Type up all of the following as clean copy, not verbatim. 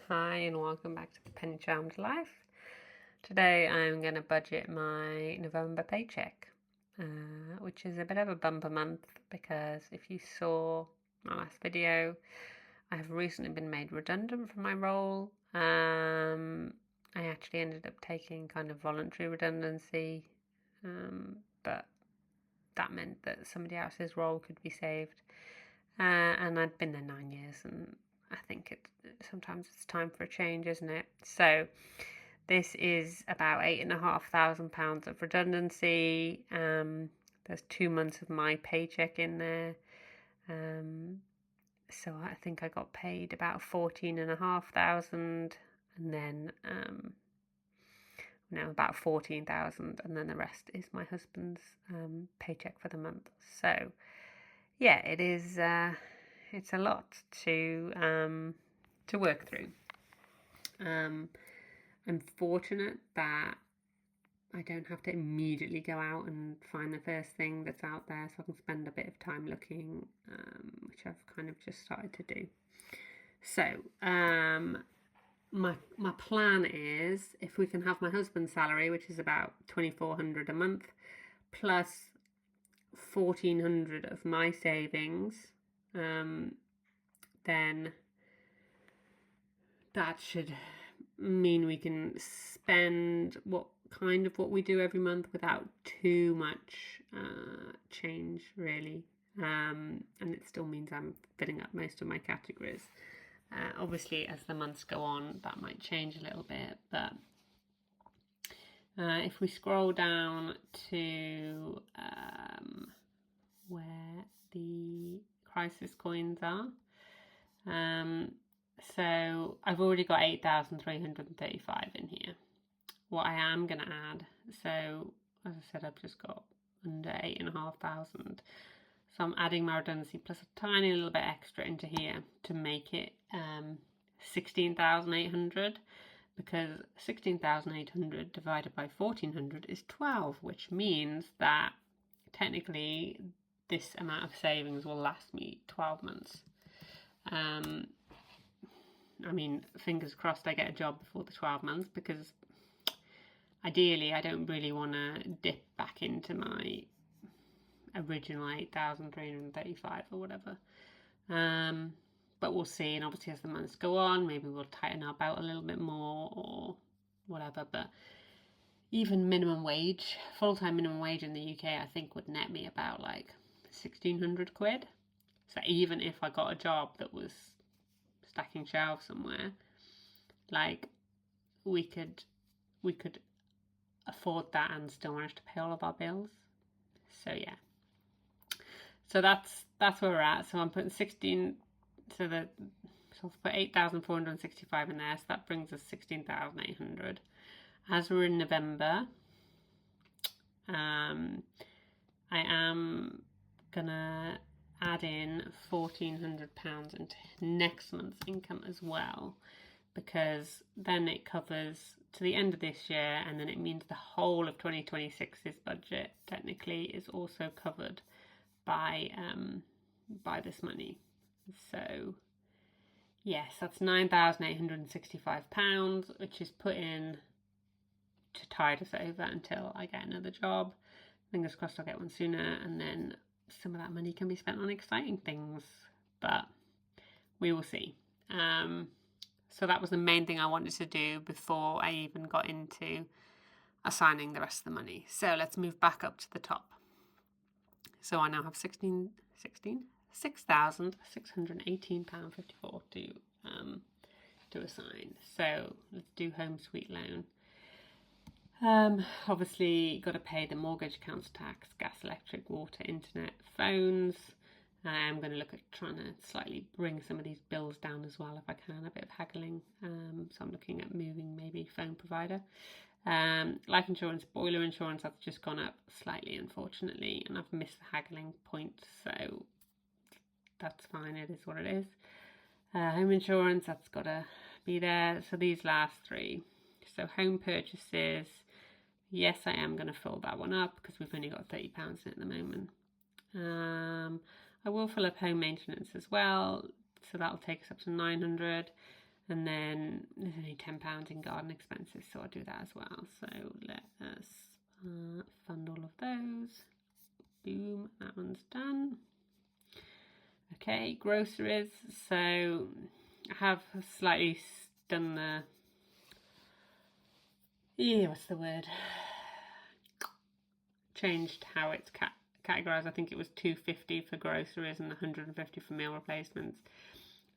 Hi and welcome back to the Penny Charmed Life. Today I'm going to budget my November paycheck, which is a bit of a bumper month because if you saw my last video, I have recently been made redundant from my role. I actually ended up taking kind of voluntary redundancy, but that meant that somebody else's role could be saved. And I'd been there 9 years, and I think sometimes it's time for a change, isn't it? So this is about £8,500 of redundancy. There's 2 months of my paycheck in there. So I think I got paid about 14,500, and then about 14,000, and then the rest is my husband's paycheck for the month. So yeah, it is. It's a lot to work through. I'm fortunate that I don't have to immediately go out and find the first thing that's out there, so I can spend a bit of time looking, which I've kind of just started to do. So my plan is, if we can have my husband's salary, which is about 2,400 a month, plus 1,400 of my savings, then that should mean we can spend what we do every month without too much change, really. And it still means I'm filling up most of my categories. Obviously, as the months go on, that might change a little bit, but if we scroll down to where the crisis coins are, so I've already got 8,335 in here. What I am going to add, so as I said, I've just got under 8,500. So I'm adding my redundancy plus a tiny little bit extra into here to make it 16,800, because 16,800 divided by 1,400 is 12, which means that technically this amount of savings will last me 12 months. I mean, fingers crossed I get a job before the 12 months, because ideally I don't really want to dip back into my original 8,335 or whatever. But we'll see, and obviously as the months go on, maybe we'll tighten our belt a little bit more or whatever. But even minimum wage, full-time minimum wage in the UK, I think would net me about like 1,600 quid. So even if I got a job that was stacking shelves somewhere, like we could afford that and still manage to pay all of our bills. So yeah, so that's where we're at. So I'm putting 16, so I'll put 8,465 in there, so that brings us 16,800. As we're in November, I am gonna add in £1,400 into next month's income as well, because then it covers to the end of this year, and then it means the whole of 2026's budget technically is also covered by this money. So yes, that's £9,865, which is put in to tide us over until I get another job. Fingers crossed I'll get one sooner, and then some of that money can be spent on exciting things, but we will see. So that was the main thing I wanted to do before I even got into assigning the rest of the money. So let's move back up to the top. So I now have £6,618.54 to assign. So let's do Home Sweet Loan. Obviously got to pay the mortgage, council tax, gas, electric, water, internet, phones. I'm going to look at trying to slightly bring some of these bills down as well if I can, a bit of haggling. So I'm looking at moving maybe phone provider. Life insurance, boiler insurance, that's just gone up slightly, unfortunately, and I've missed the haggling point, so that's fine, it is what it is. Home insurance, that's got to be there. So these last three. So home purchases, yes, I am going to fill that one up because we've only got £30 in it at the moment. I will fill up home maintenance as well, so that'll take us up to 900. And then there's only £10 in garden expenses, so I'll do that as well. So let us fund all of those. Boom, that one's done. Okay, groceries. So I have slightly done the, what's the word? Changed how it's categorised. I think it was £250 for groceries and £150 for meal replacements.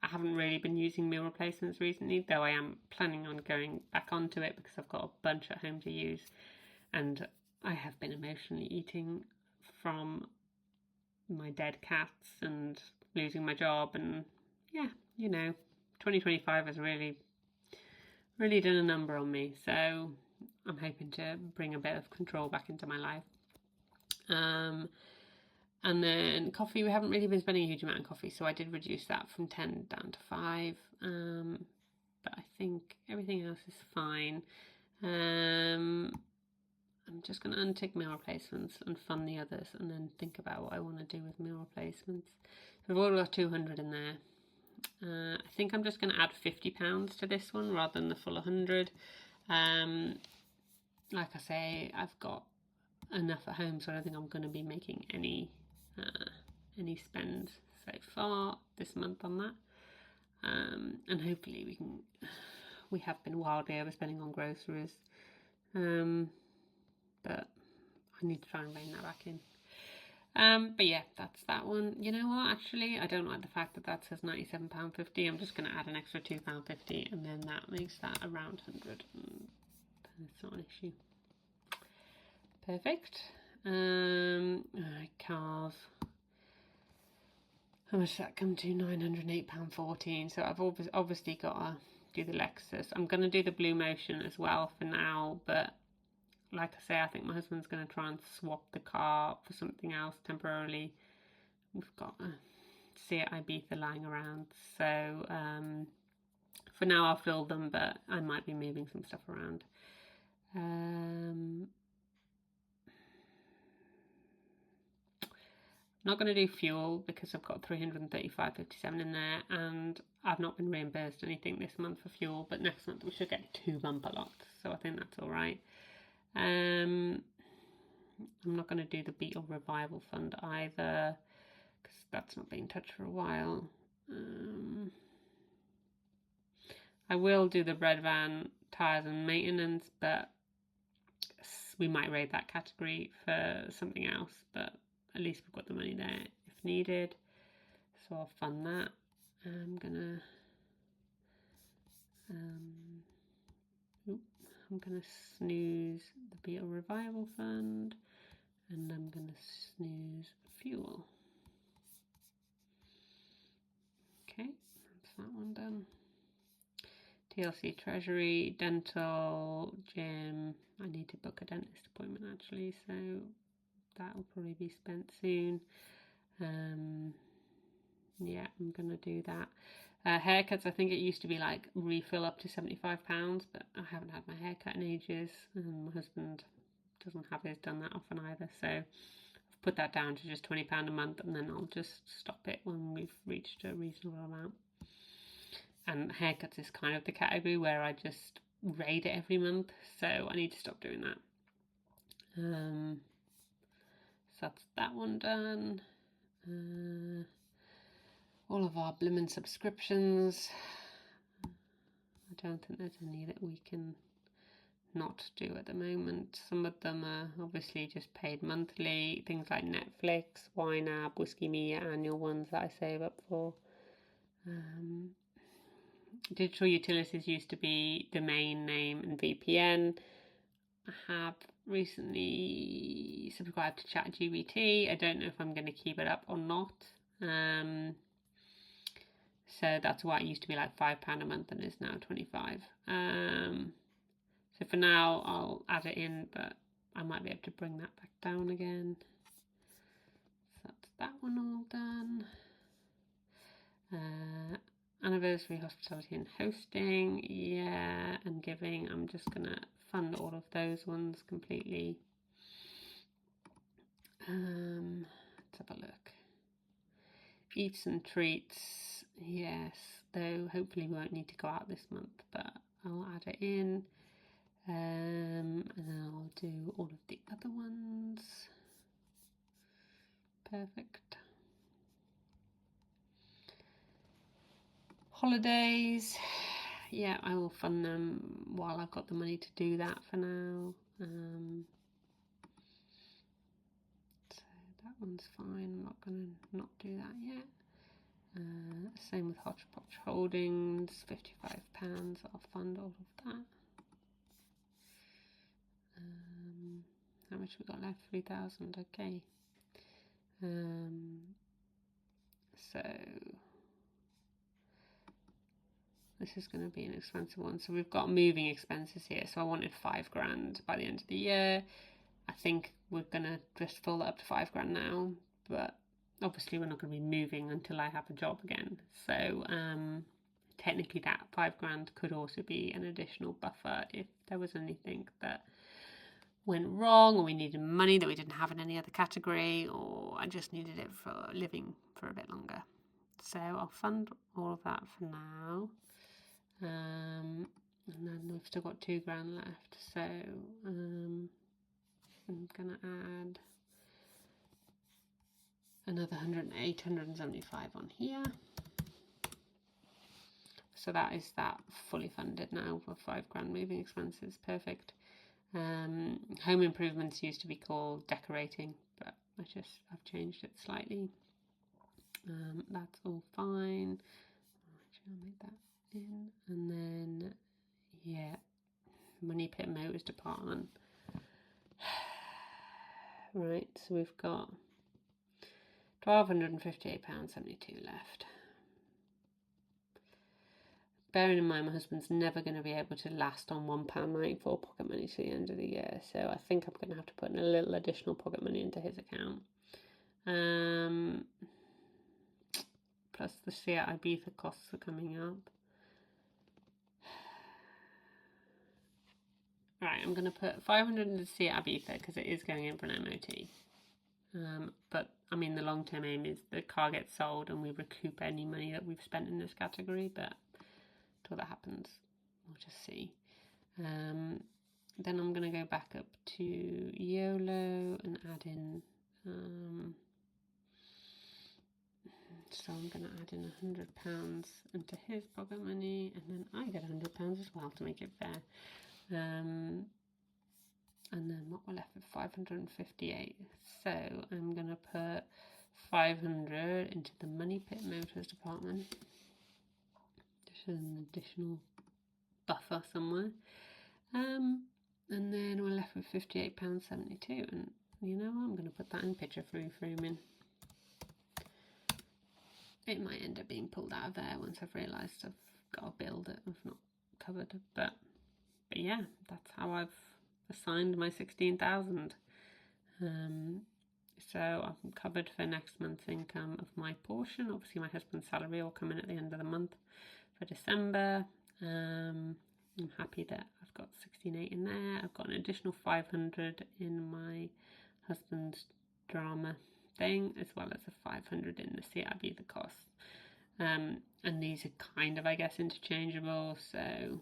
I haven't really been using meal replacements recently, though I am planning on going back onto it because I've got a bunch at home to use, and I have been emotionally eating from my dead cats and losing my job, and yeah, 2025 has really done a number on me, so I'm hoping to bring a bit of control back into my life. And then coffee, we haven't really been spending a huge amount on coffee, so I did reduce that from 10 down to 5. But I think everything else is fine. I'm just going to untick meal replacements and fund the others, and then think about what I want to do with meal replacements. So we've already got 200 in there. I think I'm just going to add £50 to this one rather than the full 100. Like I say, I've got enough at home, so I don't think I'm going to be making any spend so far this month on that. And hopefully we have been wildly overspending on groceries, but I need to try and rein that back in. But yeah, that's that one. You know what, actually, I don't like the fact that says £97.50. I'm just going to add an extra £2.50, and then that makes that around 100, and it's not an issue. Perfect. Cars. How much does that come to? £908.14. So I've obviously got to do the Lexus. I'm going to do the Blue Motion as well for now, but like I say, I think my husband's going to try and swap the car for something else temporarily. We've got a Seat Ibiza lying around, so for now I'll fill them, but I might be moving some stuff around. I'm not going to do fuel because I've got £335.57 in there, and I've not been reimbursed anything this month for fuel, but next month we should get 2 bumper lots, so I think that's all right. I'm not going to do the Beetle Revival Fund either because that's not been touched for a while. I will do the Red Van tyres and maintenance, but we might raid that category for something else, but at least we've got the money there if needed, so I'll fund that. I'm gonna snooze the Beetle Revival Fund, and I'm gonna snooze fuel. Okay, that's that one done. TLC Treasury, dental, gym. I need to book a dentist appointment actually, so that will probably be spent soon. Yeah, I'm gonna do that. Haircuts, I think it used to be like refill up to £75, but I haven't had my haircut in ages, and my husband doesn't have his done that often either, so I've put that down to just £20 a month, and then I'll just stop it when we've reached a reasonable amount. And haircuts is kind of the category where I just raid it every month, so I need to stop doing that. So that's that one done. All of our blimmin' subscriptions. I don't think there's any that we can not do at the moment. Some of them are obviously just paid monthly, things like Netflix, YNAB, Whiskey Me, annual ones that I save up for. Digital utilities used to be domain name and VPN. I have recently subscribed to ChatGPT. I don't know if I'm going to keep it up or not. So that's why it used to be like £5 a month and is now 25. So for now I'll add it in, but I might be able to bring that back down again. So that's that one all done. Anniversary, hospitality and hosting, yeah, and giving. I'm just gonna fund all of those ones completely. Let's have a look. Eats and treats, yes, though hopefully we won't need to go out this month, but I'll add it in. And then I'll do all of the other ones. Perfect. Holidays, yeah, I will fund them while I've got the money to do that for now. So that one's fine. I'm not going to not do that yet. Same with Hodgepodge Holdings, £55. I'll fund all of that. How much we got left? 3,000. Okay. So this is going to be an expensive one. So we've got moving expenses here. So I wanted £5,000 by the end of the year. I think we're going to just fill that up to £5,000 now, but obviously we're not going to be moving until I have a job again. So technically that £5,000 could also be an additional buffer if there was anything that went wrong, or we needed money that we didn't have in any other category, or I just needed it for living for a bit longer. So I'll fund all of that for now. And then we've still got £2,000 left. So I'm going to add another 875 on here. So that is that fully funded now for £5,000 moving expenses. Perfect. Home improvements used to be called decorating, but I've changed it slightly. That's all fine. Actually, I'll make that in. And then, yeah, money pit motors department. Right, so we've got £1,258.72 left. Bearing in mind my husband's never going to be able to last on £1.94 pocket money to the end of the year, so I think I'm going to have to put in a little additional pocket money into his account. Plus the Seat Ibiza costs are coming up. Right, I'm going to put 500 into Seat Ibiza because it is going in for an MOT. But I mean, the long-term aim is the car gets sold and we recoup any money that we've spent in this category, but until that happens, we'll just see. Then I'm going to go back up to YOLO and add in, so I'm going to add in £100 into his pocket money, and then I get £100 as well to make it fair. And then what we're left with 558. So I'm going to put 500 into the money pit motors department. Just an additional buffer somewhere. And then we're left with £58.72. And you know what? I'm going to put that in picture framing. It might end up being pulled out of there once I've realised I've got a bill that I've not covered. But yeah, that's how I've assigned my 16,000. So I'm covered for next month's income of my portion. Obviously my husband's salary will come in at the end of the month for December. I'm happy that I've got 16,800 in there. I've got an additional 500 in my husband's drama thing, as well as a 500 in the CIB, the costs. And these are kind of, I guess, interchangeable, so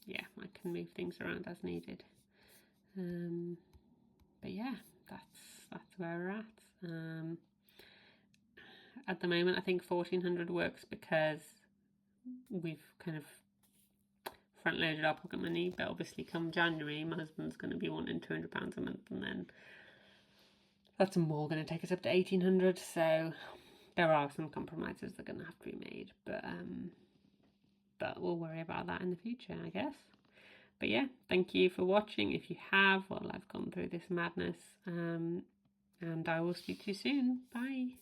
yeah, I can move things around as needed. But yeah, that's where we're at. At the moment, I think 1,400 works because we've kind of front loaded our pocket money, but obviously come January my husband's going to be wanting £200 a month, and then that's more going to take us up to 1,800. So there are some compromises that are going to have to be made, but we'll worry about that in the future, I guess. But yeah, thank you for watching if you have while I've gone through this madness, and I will speak to you soon. Bye.